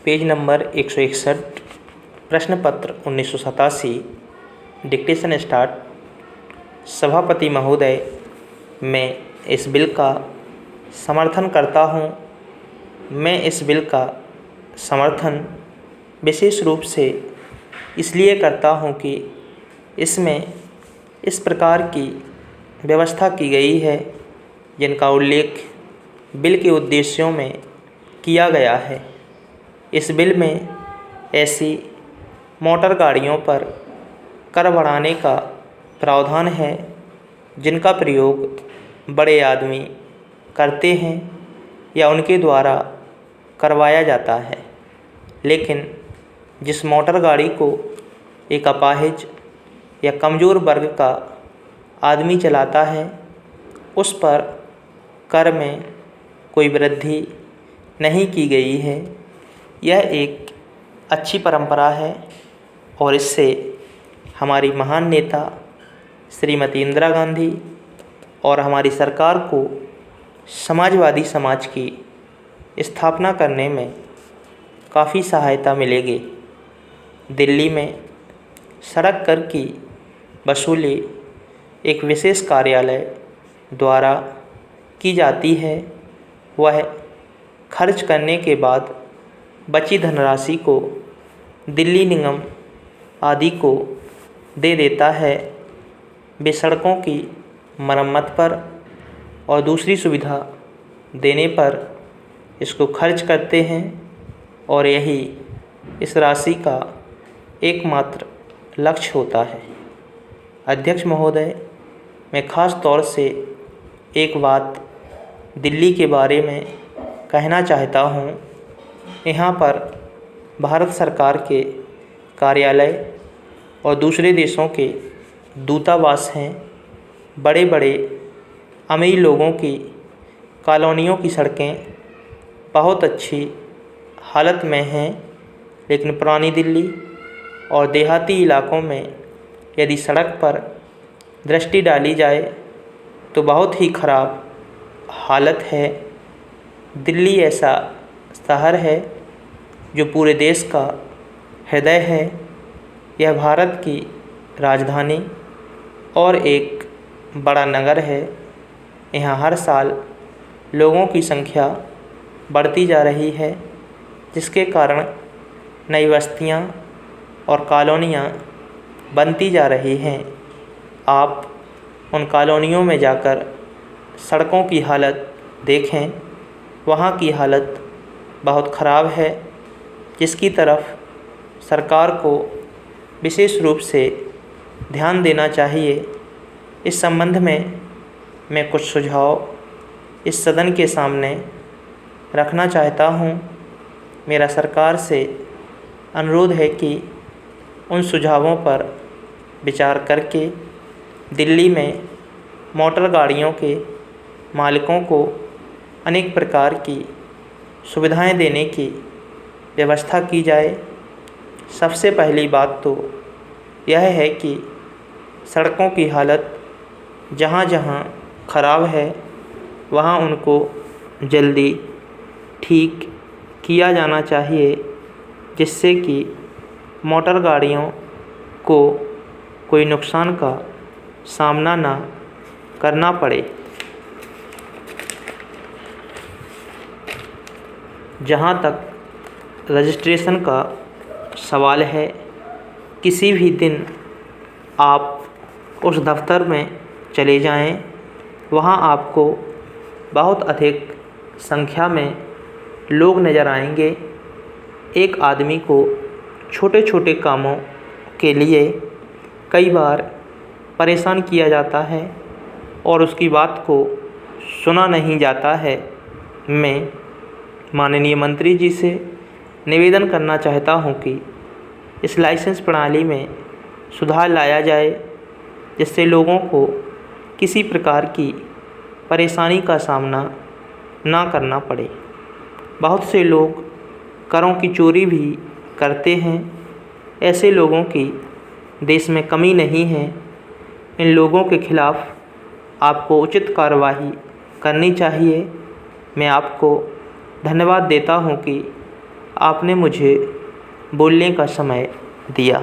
Page number 161, प्रश्न पत्र 1987, dictation start. सभापति महोदय, मैं इस बिल का समर्थन करता हूँ। मैं इस बिल का समर्थन विशेष रूप से इसलिए करता हूँ कि इसमें इस प्रकार की व्यवस्था की गई है जिनका उल्लेख बिल के उद्देश्यों में किया गया है। इस बिल में ऐसी मोटर गाड़ियों पर कर बढ़ाने का प्रावधान है जिनका प्रयोग बड़े आदमी करते हैं या उनके द्वारा करवाया जाता है, लेकिन जिस मोटर गाड़ी को एक अपाहिज या कमज़ोर वर्ग का आदमी चलाता है, उस पर कर में कोई वृद्धि नहीं की गई है। यह एक अच्छी परंपरा है और इससे हमारी महान नेता श्रीमती इंदिरा गांधी और हमारी सरकार को समाजवादी समाज की स्थापना करने में काफ़ी सहायता मिलेगी। दिल्ली में सड़क कर की वसूली एक विशेष कार्यालय द्वारा की जाती है। वह खर्च करने के बाद बची धनराशि को दिल्ली निगम आदि को दे देता है। वे सड़कों की मरम्मत पर और दूसरी सुविधा देने पर इसको खर्च करते हैं और यही इस राशि का एकमात्र लक्ष्य होता है। अध्यक्ष महोदय, मैं ख़ास तौर से एक बात दिल्ली के बारे में कहना चाहता हूँ। यहाँ पर भारत सरकार के कार्यालय और दूसरे देशों के दूतावास हैं। बड़े बड़े अमीर लोगों की कॉलोनियों की सड़कें बहुत अच्छी हालत में हैं, लेकिन पुरानी दिल्ली और देहाती इलाकों में यदि सड़क पर दृष्टि डाली जाए तो बहुत ही ख़राब हालत है। दिल्ली ऐसा शहर है जो पूरे देश का हृदय है। यह भारत की राजधानी और एक बड़ा नगर है। यहाँ हर साल लोगों की संख्या बढ़ती जा रही है, जिसके कारण नई बस्तियाँ और कॉलोनियाँ बनती जा रही हैं। आप उन कॉलोनियों में जाकर सड़कों की हालत देखें। वहाँ की हालत बहुत ख़राब है, जिसकी तरफ सरकार को विशेष रूप से ध्यान देना चाहिए। इस संबंध में मैं कुछ सुझाव इस सदन के सामने रखना चाहता हूँ। मेरा सरकार से अनुरोध है कि उन सुझावों पर विचार करके दिल्ली में मोटर गाड़ियों के मालिकों को अनेक प्रकार की सुविधाएं देने की व्यवस्था की जाए। सबसे पहली बात तो यह है कि सड़कों की हालत जहाँ जहाँ ख़राब है वहाँ उनको जल्दी ठीक किया जाना चाहिए, जिससे कि मोटर गाड़ियों को कोई नुकसान का सामना ना करना पड़े। जहाँ तक रजिस्ट्रेशन का सवाल है, किसी भी दिन आप उस दफ़्तर में चले जाएं, वहाँ आपको बहुत अधिक संख्या में लोग नज़र आएंगे। एक आदमी को छोटे छोटे कामों के लिए कई बार परेशान किया जाता है और उसकी बात को सुना नहीं जाता है। मैं माननीय मंत्री जी से निवेदन करना चाहता हूं कि इस लाइसेंस प्रणाली में सुधार लाया जाए, जिससे लोगों को किसी प्रकार की परेशानी का सामना ना करना पड़े। बहुत से लोग करों की चोरी भी करते हैं। ऐसे लोगों की देश में कमी नहीं है। इन लोगों के खिलाफ़ आपको उचित कार्रवाई करनी चाहिए। मैं आपको धन्यवाद देता हूं कि आपने मुझे बोलने का समय दिया।